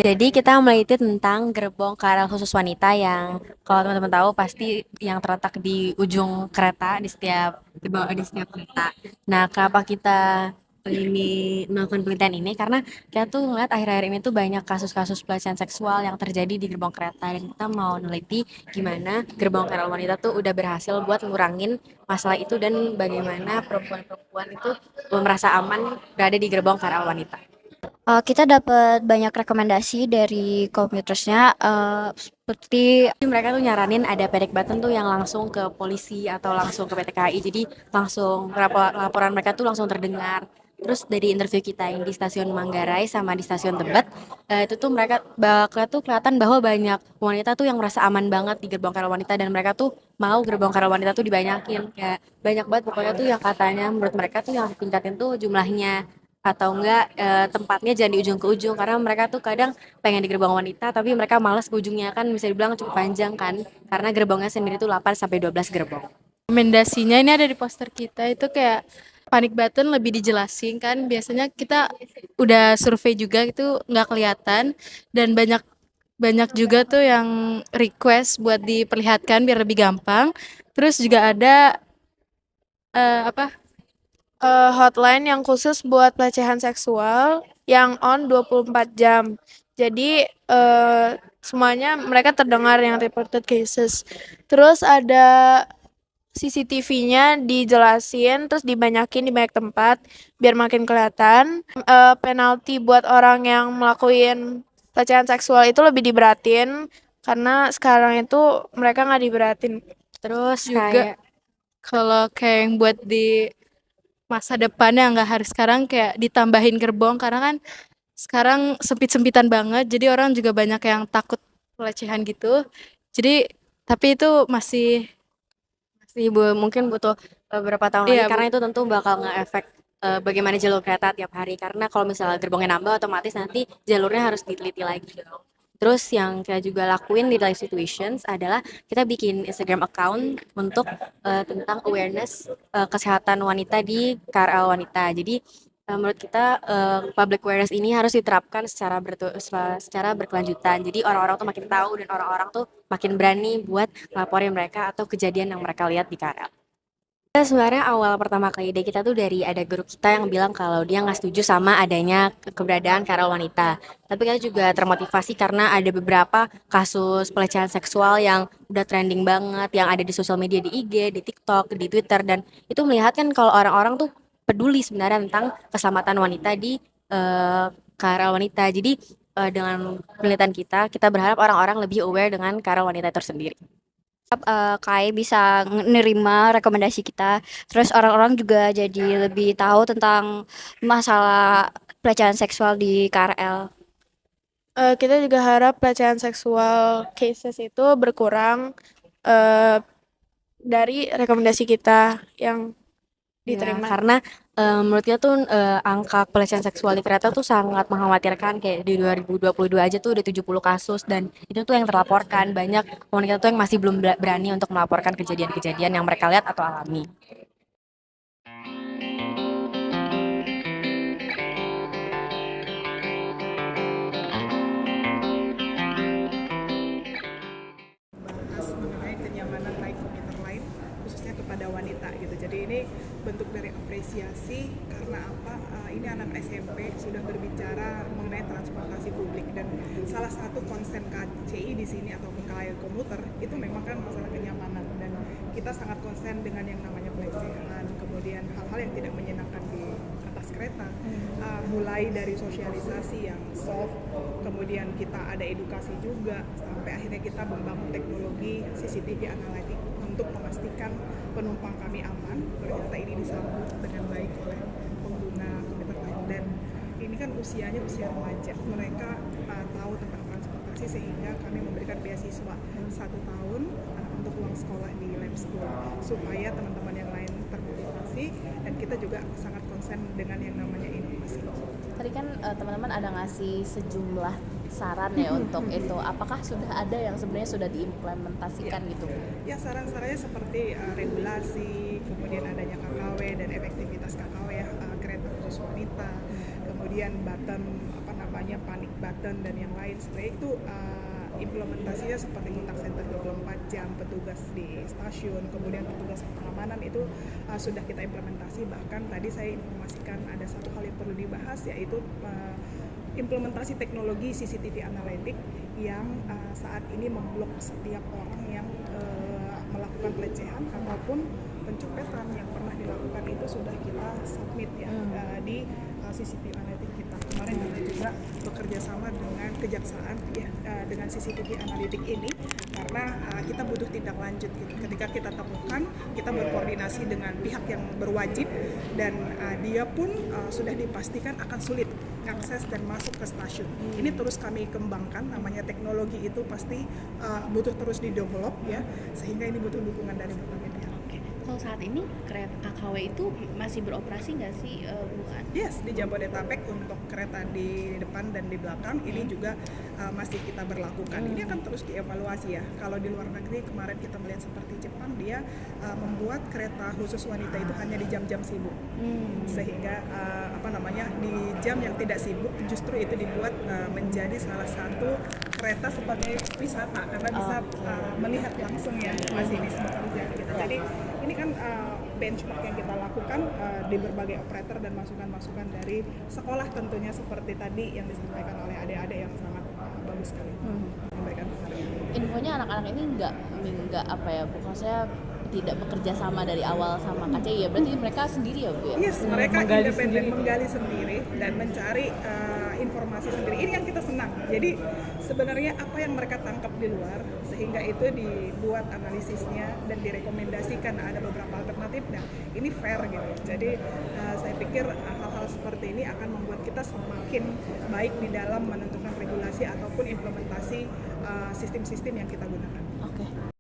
Jadi kita meneliti tentang gerbong KRL khusus wanita yang kalau teman-teman tahu pasti yang terletak di ujung kereta di setiap kereta. Nah, kenapa kita melakukan penelitian ini? Karena kita tuh ngeliat akhir-akhir ini tuh banyak kasus-kasus pelecehan seksual yang terjadi di gerbong kereta dan kita mau neliti gimana gerbong KRL wanita tuh udah berhasil buat ngurangin masalah itu dan bagaimana perempuan-perempuan itu merasa aman berada di gerbong KRL wanita. Kita dapat banyak rekomendasi dari komputersnya, seperti Mereka tuh nyaranin ada panic button tuh yang langsung ke polisi atau langsung ke PT KAI, jadi langsung laporan mereka tuh langsung terdengar. Terus dari interview kita yang di stasiun Manggarai sama di stasiun Tebet, itu tuh mereka bakal tuh kelihatan bahwa banyak wanita tuh yang merasa aman banget di gerbong KRL wanita dan mereka tuh mau gerbong KRL wanita tuh dibanyakin, kayak banyak banget pokoknya tuh yang katanya menurut mereka tuh yang ditingkatin tuh jumlahnya atau enggak tempatnya jangan di ujung ke ujung karena mereka tuh kadang pengen di gerbang wanita tapi mereka malas ke ujungnya, kan bisa dibilang cukup panjang kan karena gerbongnya sendiri tuh 8 sampai 12 gerbong. Rekomendasinya ini ada di poster kita itu kayak panic button lebih dijelasin kan biasanya kita udah survei juga itu nggak kelihatan dan banyak banyak juga tuh yang request buat diperlihatkan biar lebih gampang. Terus juga ada apa hotline yang khusus buat pelecehan seksual yang on 24 jam. Jadi semuanya mereka terdengar yang reported cases. Terus ada CCTV-nya dijelasin terus dibanyakin di banyak tempat biar makin kelihatan. Penalti buat orang yang melakukan pelecehan seksual itu lebih diberatin karena sekarang itu mereka nggak diberatin. Terus Juga kayak kalau kayak yang buat di masa depannya nggak harus sekarang kayak ditambahin gerbong karena kan sekarang sempit-sempitan banget jadi orang juga banyak yang takut pelecehan gitu. Jadi tapi itu masih masih mungkin butuh beberapa tahun lagi iya karena itu tentu bakal nge-efek bagaimana jalur kereta tiap hari karena kalau misalnya gerbongnya nambah otomatis nanti jalurnya harus diteliti lagi dong. Terus yang kita juga lakuin di live situations adalah kita bikin Instagram account untuk tentang awareness kesehatan wanita di KRL wanita. Jadi menurut kita public awareness ini harus diterapkan secara berkelanjutan. Jadi orang-orang tuh makin tahu dan orang-orang tuh makin berani buat laporin mereka atau kejadian yang mereka lihat di KRL. Kita sebenarnya awal pertama kali ide kita tuh dari ada guru kita yang bilang kalau dia nggak setuju sama adanya keberadaan KRL wanita. Tapi kita juga termotivasi karena ada beberapa kasus pelecehan seksual yang udah trending banget, yang ada di sosial media di IG, di TikTok, di Twitter, dan itu melihatkan kalau orang-orang tuh peduli sebenarnya tentang keselamatan wanita di KRL wanita. Jadi dengan penelitian kita berharap orang-orang lebih aware dengan KRL wanita itu sendiri. KAI bisa nerima rekomendasi kita. Terus orang-orang juga jadi lebih tahu tentang masalah pelecehan seksual di KRL. Kita juga harap pelecehan seksual cases itu berkurang eh, dari rekomendasi kita yang Ya, diterima. karena menurut dia tuh angka pelecehan seksual di kereta tuh sangat mengkhawatirkan. Kayak di 2022 aja tuh udah 70 kasus dan itu tuh yang terlaporkan. Banyak wanita tuh yang masih belum berani untuk melaporkan kejadian-kejadian yang mereka lihat atau alami. Bahas mengenai kenyamanan naik komuter lain khususnya kepada wanita gitu. Jadi ini bentuk dari apresiasi karena apa? Ini anak SMP sudah berbicara mengenai transportasi publik dan salah satu konsen KCI di sini ataupun KAI komuter itu memang kan masalah kenyamanan dan kita sangat konsen dengan yang namanya pelecehan, kemudian hal-hal yang tidak menyenangkan di atas kereta. Mulai dari sosialisasi yang soft, kemudian kita ada edukasi juga sampai akhirnya kita membangun teknologi CCTV analitik untuk memastikan penumpang kami aman. Ternyata ini disambut dengan baik oleh pengguna komuter lain dan ini kan usianya usia remaja, mereka tahu tentang transportasi sehingga kami memberikan beasiswa 1 tahun untuk uang sekolah di lab school supaya teman-teman yang lain termotivasi dan kita juga sangat konsen dengan yang namanya inovasi. Tadi kan teman-teman ada ngasih sejumlah saran ya untuk itu. Apakah sudah ada yang sebenarnya sudah diimplementasikan gitu? Ya, saran-sarannya seperti regulasi, kemudian adanya KKW dan efektivitas KKW ya, kereta khusus wanita, kemudian button namanya panic button dan yang lain. Sebenarnya itu implementasinya seperti kontak center 24 jam, petugas di stasiun, kemudian petugas pengamanan itu sudah kita implementasi. Bahkan tadi saya informasikan ada satu hal yang perlu dibahas, yaitu implementasi teknologi CCTV analitik yang saat ini memblok setiap orang yang melakukan pelecehan ataupun pencopetan yang pernah dilakukan, itu sudah kita submit ya di CCTV analitik kita. Kemarin kita juga bekerja sama dengan kejaksaan ya dengan CCTV analitik ini karena kita butuh tindak lanjut gitu. Ketika kita temukan, kita berkoordinasi dengan pihak yang berwajib dan dia pun sudah dipastikan akan sulit akses dan masuk ke stasiun. Ini terus kami kembangkan, namanya teknologi itu pasti butuh terus di-develop ya, sehingga ini butuh dukungan dari berbagai pihak. Kalau saat ini kereta KKW itu masih beroperasi nggak sih, Bu An? Yes, di Jabodetabek untuk kereta di depan dan di belakang ini juga masih kita berlakukan. Ini akan terus dievaluasi ya. Kalau di luar negeri kemarin kita melihat seperti Jepang, dia membuat kereta khusus wanita itu hanya di jam-jam sibuk, sehingga di jam yang tidak sibuk justru itu dibuat menjadi salah satu kereta sebagai wisata karena bisa melihat langsung ya masinis bekerja gitu. Jadi ini kan benchmark yang kita lakukan di berbagai operator dan masukan-masukan dari sekolah tentunya seperti tadi yang disampaikan oleh adik-adik yang sangat bagus sekali memberikan penghargaan. Infonya anak-anak ini nggak bukan saya tidak bekerja sama dari awal sama KCI ya, berarti mereka sendiri ya Bu ya? Yes, mereka independen menggali sendiri dan mencari informasi sendiri. Ini yang kita senang. Jadi sebenarnya apa yang mereka tangkap di luar sehingga itu dibuat analisisnya dan direkomendasikan ada beberapa alternatif. Nah, ini fair gitu. Jadi saya pikir hal-hal seperti ini akan membuat kita semakin baik di dalam menentukan regulasi ataupun implementasi sistem-sistem yang kita gunakan. Oke.